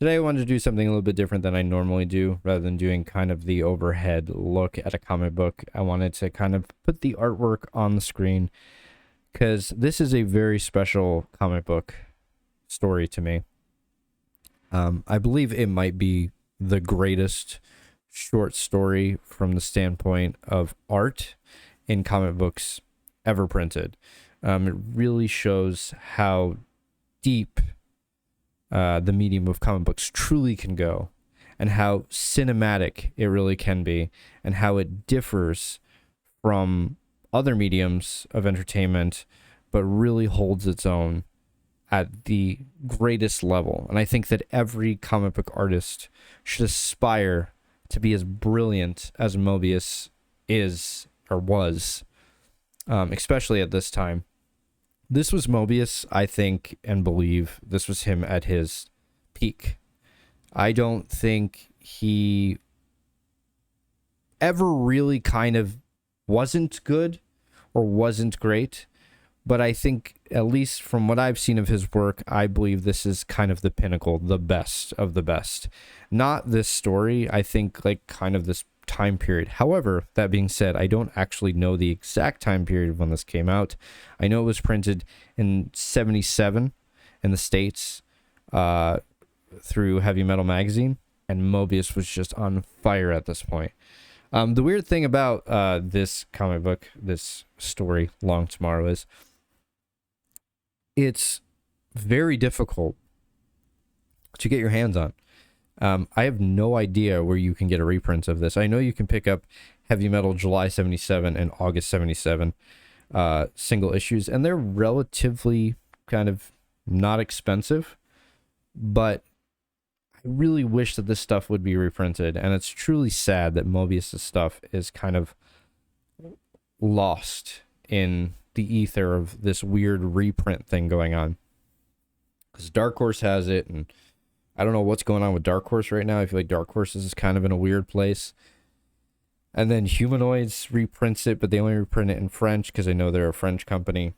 Today I wanted to do something a little bit different than I normally do. Rather than doing kind of the overhead look at a comic book, I wanted to kind of put the artwork on the screen because this is a very special comic book story to me. I believe it might be the greatest short story from the standpoint of art in comic books ever printed. It really shows how deep the medium of comic books truly can go, and how cinematic it really can be, and how it differs from other mediums of entertainment, but really holds its own at the greatest level. And I think that every comic book artist should aspire to be as brilliant as Moebius is or was, especially at this time. This was Moebius, I think, and believe this was him at his peak. I don't think he ever really kind of wasn't good or wasn't great, but I think, at least from what I've seen of his work, I believe this is kind of the pinnacle, the best of the best. Not this story, I think, like, kind of this time period. However, that being said, I don't actually know the exact time period of when this came out. I know it was printed in 77 in the States through Heavy Metal Magazine, and Moebius was just on fire at this point. The weird thing about this comic book, this story, Long Tomorrow, is it's very difficult to get your hands on. I have no idea where you can get a reprint of this. I know you can pick up Heavy Metal July 77 and August 77 single issues, and they're relatively kind of not expensive, but I really wish that this stuff would be reprinted, and it's truly sad that Moebius' stuff is kind of lost in the ether of this weird reprint thing going on. Because Dark Horse has it, and I don't know what's going on with Dark Horse right now. I feel like Dark Horse is kind of in a weird place. And then Humanoids reprints it, but they only reprint it in French because I know they're a French company.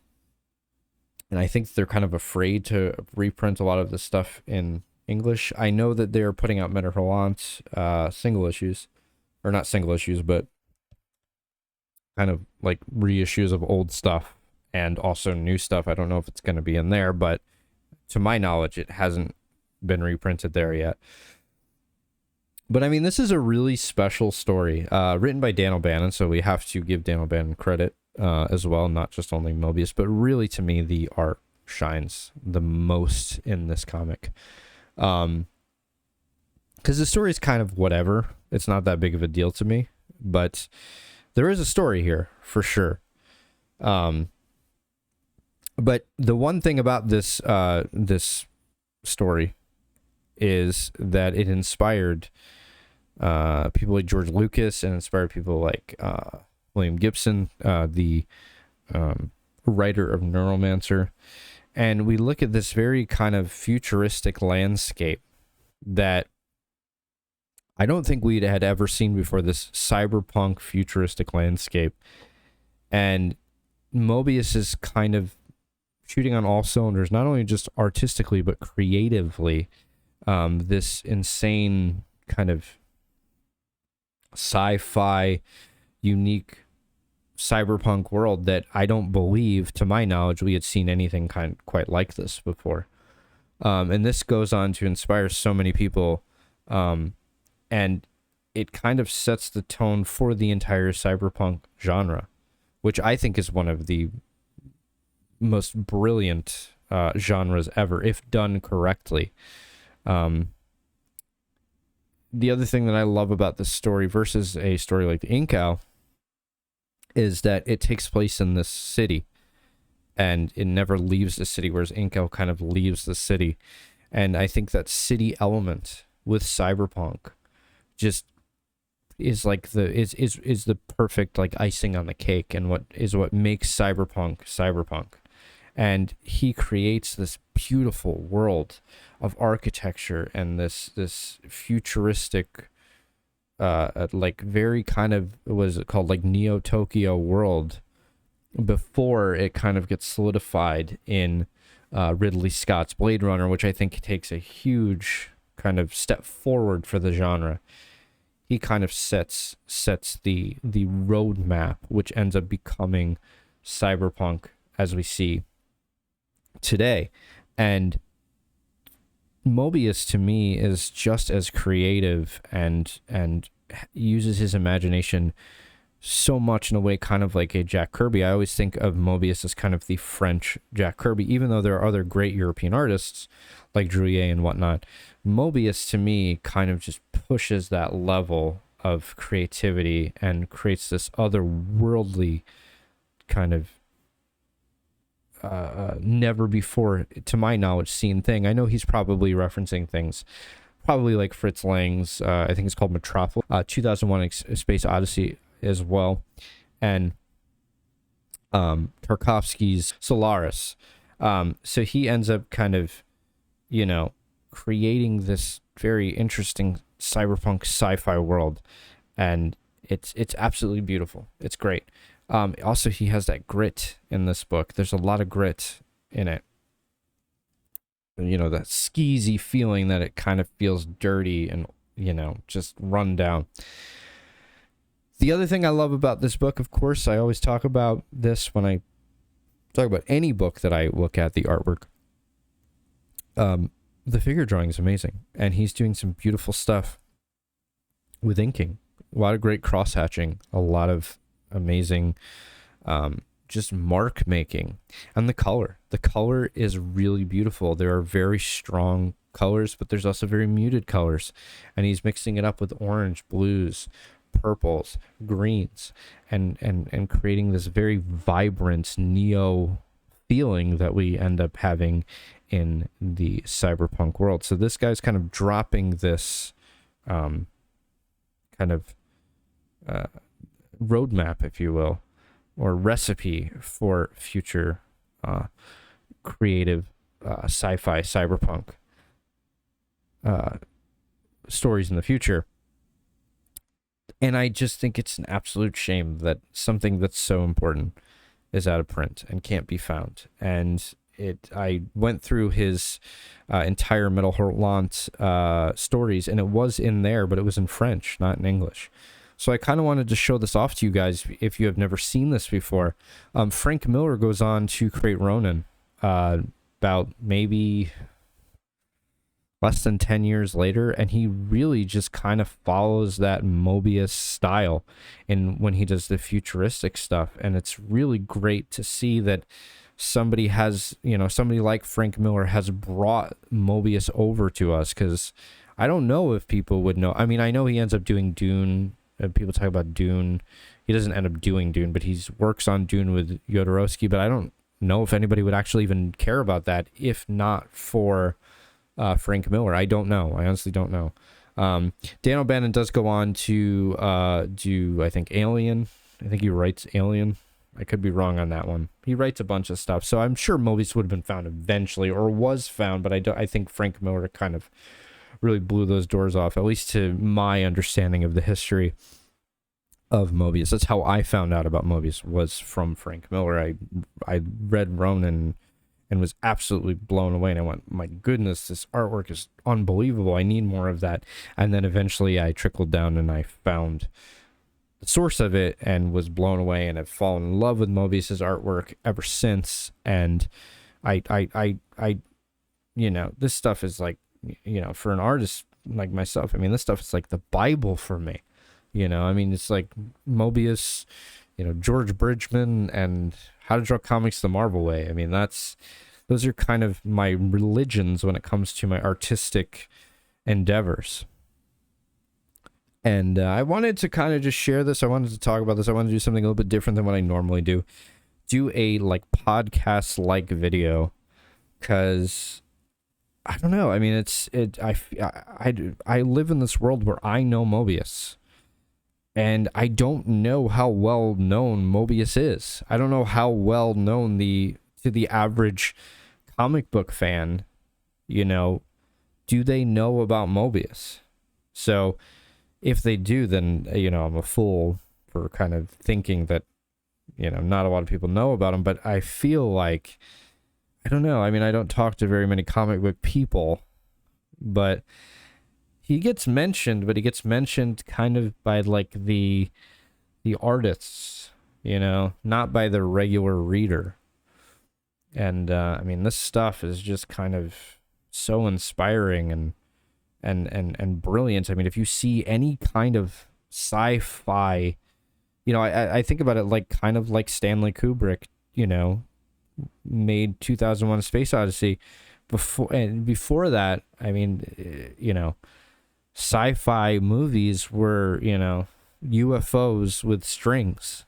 And I think they're kind of afraid to reprint a lot of the stuff in English. I know that they're putting out Metarolant single issues. Or not single issues, but kind of like reissues of old stuff and also new stuff. I don't know if it's going to be in there, but to my knowledge, it hasn't been reprinted there yet. But I mean, this is a really special story written by Dan O'Bannon, so we have to give Dan O'Bannon credit as well, not just only Moebius, but really, to me, the art shines the most in this comic, because the story is kind of whatever. It's not that big of a deal to me, but there is a story here for sure. But the one thing about this this story is that it inspired people like George Lucas, and inspired people like William Gibson, the writer of Neuromancer. And we look at this very kind of futuristic landscape that I don't think we had ever seen before, this cyberpunk futuristic landscape. And Moebius is kind of shooting on all cylinders, not only just artistically, but creatively. This insane kind of sci-fi, unique cyberpunk world that I don't believe, to my knowledge, we had seen anything quite like this before. And this goes on to inspire so many people, and it kind of sets the tone for the entire cyberpunk genre, which I think is one of the most brilliant genres ever, if done correctly. The other thing that I love about this story versus a story like the Incal is that it takes place in this city, and it never leaves the city, whereas Incal kind of leaves the city. And I think that city element with cyberpunk just is like is the perfect like icing on the cake, and what makes cyberpunk. And he creates this beautiful world of architecture and this futuristic like very kind of, what is it called, like Neo Tokyo world, before it kind of gets solidified in Ridley Scott's Blade Runner, which I think takes a huge kind of step forward for the genre. He kind of sets the roadmap, which ends up becoming Cyberpunk as we see today. And Moebius to me is just as creative and uses his imagination so much in a way kind of like a Jack Kirby. I always think of Moebius as kind of the French Jack Kirby, even though there are other great European artists like Drouillet and whatnot. Moebius to me kind of just pushes that level of creativity and creates this otherworldly kind of never before, to my knowledge, seen thing. I know he's probably referencing things probably like Fritz Lang's, I think it's called Metropolis, 2001 Space Odyssey as well, and Tarkovsky's Solaris. So he ends up kind of, creating this very interesting cyberpunk sci-fi world, and it's absolutely beautiful. It's great. Also, he has that grit in this book. There's a lot of grit in it. That skeezy feeling that it kind of feels dirty and, just run down. The other thing I love about this book, of course, I always talk about this when I talk about any book that I look at, the artwork. The figure drawing is amazing, and he's doing some beautiful stuff with inking. A lot of great cross-hatching, a lot of amazing just mark making, and the color is really beautiful. There are very strong colors, but there's also very muted colors, and he's mixing it up with orange, blues, purples, greens, and creating this very vibrant neo feeling that we end up having in the cyberpunk world. So this guy's kind of dropping this kind of roadmap, if you will, or recipe for future creative sci-fi cyberpunk stories in the future. And I just think it's an absolute shame that something that's so important is out of print and can't be found. And I went through his entire Metal Hurlant stories, and it was in there, but it was in French, not in English. So I kind of wanted to show this off to you guys if you have never seen this before. Frank Miller goes on to create Ronin about maybe less than 10 years later, and he really just kind of follows that Moebius style in when he does the futuristic stuff. And it's really great to see that somebody like Frank Miller has brought Moebius over to us, because I don't know if people would know. I mean, I know he ends up doing Dune. People talk about Dune. He doesn't end up doing Dune, but he works on Dune with Jodorowsky. But I don't know if anybody would actually even care about that if not for Frank Miller. I don't know. I honestly don't know. Dan O'Bannon does go on to do, I think, Alien. I think he writes Alien. I could be wrong on that one. He writes a bunch of stuff, so I'm sure Moebius would have been found eventually, or was found, but I think Frank Miller kind of really blew those doors off, at least to my understanding of the history of Moebius. That's how I found out about Moebius, was from Frank Miller. I read Ronin and was absolutely blown away, and I went, my goodness, this artwork is unbelievable. I need more of that. And then eventually I trickled down and I found the source of it and was blown away, and I've fallen in love with Moebius's artwork ever since. And I this stuff is like, for an artist like myself, I mean, this stuff is like the Bible for me. I mean, it's like Moebius, George Bridgman, and How to Draw Comics the Marvel Way. I mean, those are kind of my religions when it comes to my artistic endeavors. And I wanted to kind of just share this. I wanted to talk about this. I wanted to do something a little bit different than what I normally do. Do a podcast-like video, because I don't know. I mean, I live in this world where I know Moebius, and I don't know how well known Moebius is. I don't know how well known to the average comic book fan, do they know about Moebius? So if they do, then, I'm a fool for kind of thinking that, not a lot of people know about him. But I feel like, I don't know. I mean, I don't talk to very many comic book people, but he gets mentioned, but he gets mentioned kind of by like the artists, you know, not by the regular reader. And I mean, this stuff is just kind of so inspiring and brilliant. I mean, if you see any kind of sci-fi, you know, I think about it like kind of like Stanley Kubrick, you know, made 2001: A Space Odyssey. Before that, I mean, you know, sci-fi movies were, you know, UFOs with strings,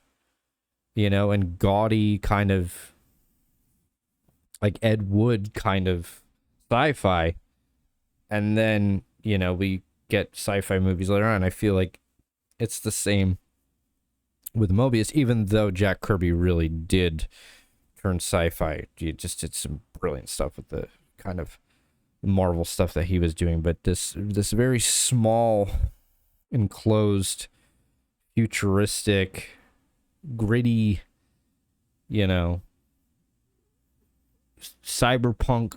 you know, and gaudy kind of like Ed Wood kind of sci-fi. And then, you know, we get sci-fi movies later on. I feel like it's the same with Moebius, even though Jack Kirby really did turn sci-fi. He just did some brilliant stuff with the kind of Marvel stuff that he was doing. But this very small, enclosed, futuristic, gritty, you know, cyberpunk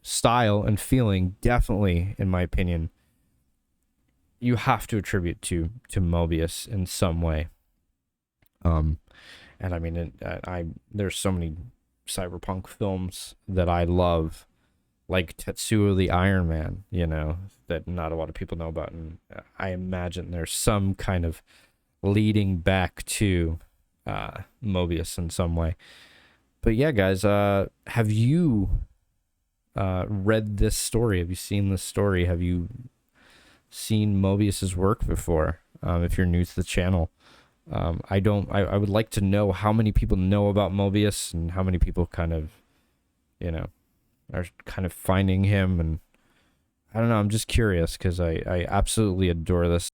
style and feeling, definitely, in my opinion, you have to attribute to Moebius in some way. And I mean, there's so many cyberpunk films that I love, like Tetsuo the Iron Man, you know, that not a lot of people know about, and I imagine there's some kind of leading back to Moebius in some way. But yeah, guys, have you read this story? Have you seen this story? Have you seen Moebius's work before? If you're new to the channel, I would like to know how many people know about Moebius and how many people kind of, you know, are kind of finding him. And I don't know, I'm just curious because I absolutely adore this.